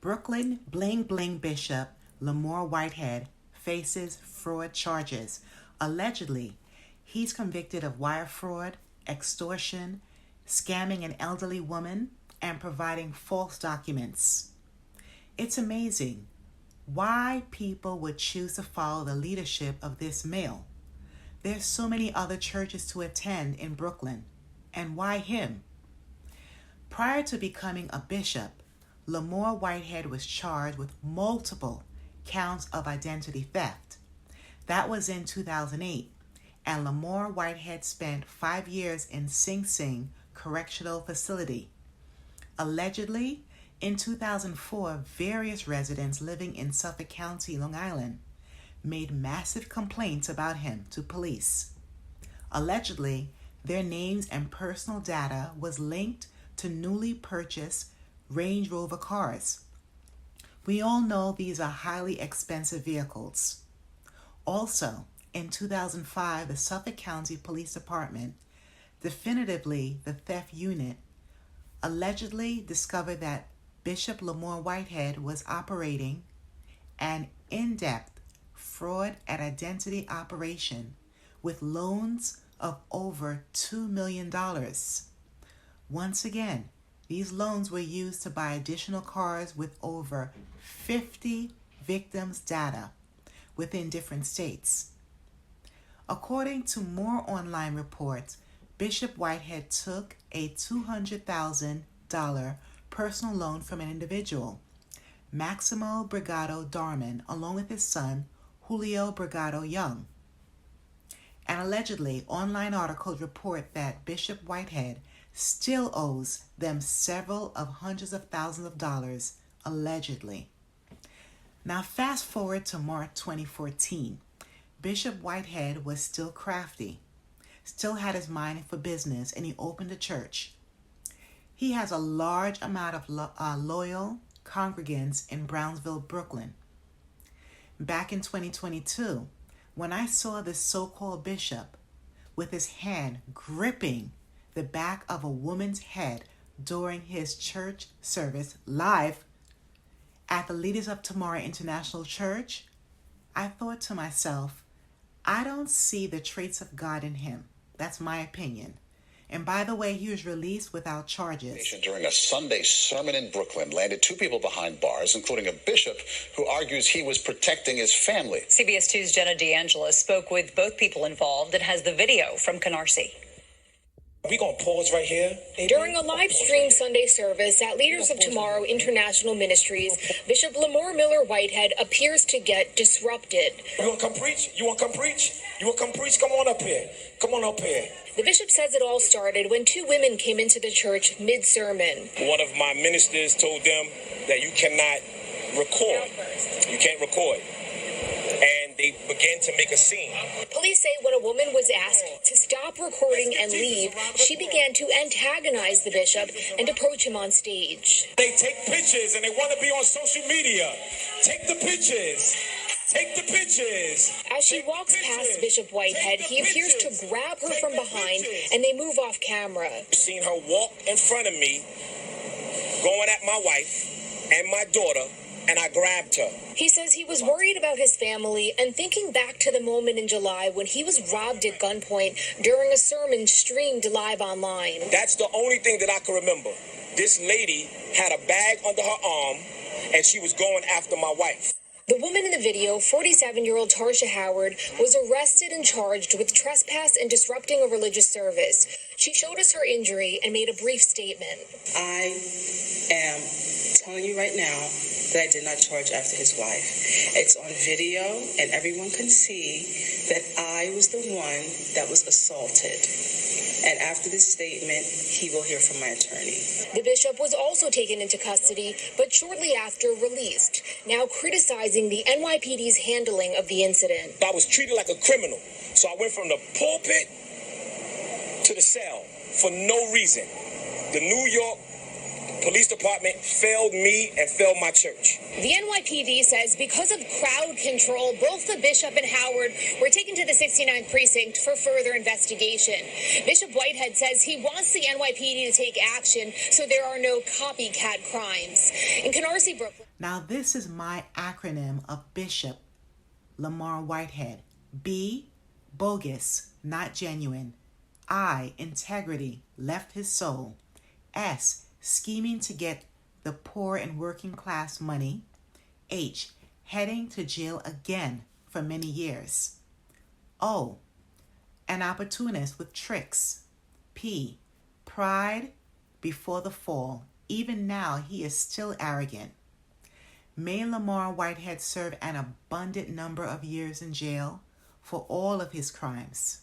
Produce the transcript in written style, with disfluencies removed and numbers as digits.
Brooklyn Bling Bling Bishop Lamar Whitehead faces fraud charges. Allegedly, he's convicted of wire fraud, extortion, scamming an elderly woman, and providing false documents. It's amazing why people would choose to follow the leadership of this male. There's so many other churches to attend in Brooklyn, and why him? Prior to becoming a bishop, Lamar Whitehead was charged with multiple counts of identity theft. That was in 2008, and Lamar Whitehead spent 5 years in Sing Sing Correctional Facility. Allegedly, in 2004, various residents living in Suffolk County, Long Island, made massive complaints about him to police. Allegedly, their names and personal data was linked to newly purchased Range Rover cars. We all know these are highly expensive vehicles. Also, in 2005, the Suffolk County Police Department, definitively the theft unit, allegedly discovered that Bishop Lamar Whitehead was operating an in-depth fraud and identity operation with loans of over $2 million. Once again, these loans were used to buy additional cars with over 50 victims' data within different states. According to more online reports, Bishop Whitehead took a $200,000 personal loan from an individual, Maximo Brigado Darman, along with his son, Julio Brigado Young. And allegedly, online articles report that Bishop Whitehead still owes them several of hundreds of thousands of dollars, allegedly. Now fast forward to March 2014. Bishop Whitehead was still crafty, still had his mind for business, and he opened a church. He has a large amount of loyal congregants in Brownsville, Brooklyn. Back in 2022, when I saw this so-called bishop with his hand gripping the back of a woman's head during his church service live at the Leaders of Tomorrow International Church, I thought to myself, I don't see the traits of God in him. That's my opinion. And by the way, he was released without charges. During a Sunday sermon in Brooklyn landed 2 people behind bars, including a bishop who argues he was protecting his family. CBS 2's Jenna D'Angelo spoke with both people involved and has the video from Canarsie. We're going to pause right here. During a live stream Sunday service at Leaders of Tomorrow International Ministries, Bishop Lamar Miller Whitehead appears to get disrupted. You want to come preach? You want to come preach? You want to come preach? Come on up here. Come on up here. The bishop says it all started when 2 women came into the church mid-sermon. One of my ministers told them that you cannot record. You can't record. And they began to make a scene. Police say when a woman was asked to stop recording and leave, she began to antagonize the bishop and approach him on stage. They take pictures and they want to be on social media. Take the pictures. Take the pictures. As she walks past Bishop Whitehead, he appears to grab her from behind and they move off camera. I've seen her walk in front of me, going at my wife and my daughter, and I grabbed her. He says he was worried about his family and thinking back to the moment in July when he was robbed at gunpoint during a sermon streamed live online. That's the only thing that I can remember. This lady had a bag under her arm and she was going after my wife. The woman in the video, 47-year-old Tarsha Howard, was arrested and charged with trespass and disrupting a religious service. She showed us her injury and made a brief statement. I am telling you right now that I did not charge after his wife. It's on video and everyone can see that I was the one that was assaulted. And after this statement, he will hear from my attorney. The bishop was also taken into custody, but shortly after released, now criticizing the NYPD's handling of the incident. I was treated like a criminal, so I went from the pulpit to the cell for no reason. The New York police department failed me and failed my church. The NYPD says because of crowd control, both the bishop and Howard were taken to the 69th precinct for further investigation. Bishop Whitehead says he wants the NYPD to take action so there are no copycat crimes. In Canarsie, Brooklyn. Now this is my acronym of Bishop Lamar Whitehead. B, bogus, not genuine. I, integrity, left his soul. S, scheming to get the poor and working class money. H, heading to jail again for many years. O, an opportunist with tricks. P, pride before the fall. Even now he is still arrogant. May Lamar Whitehead serve an abundant number of years in jail for all of his crimes.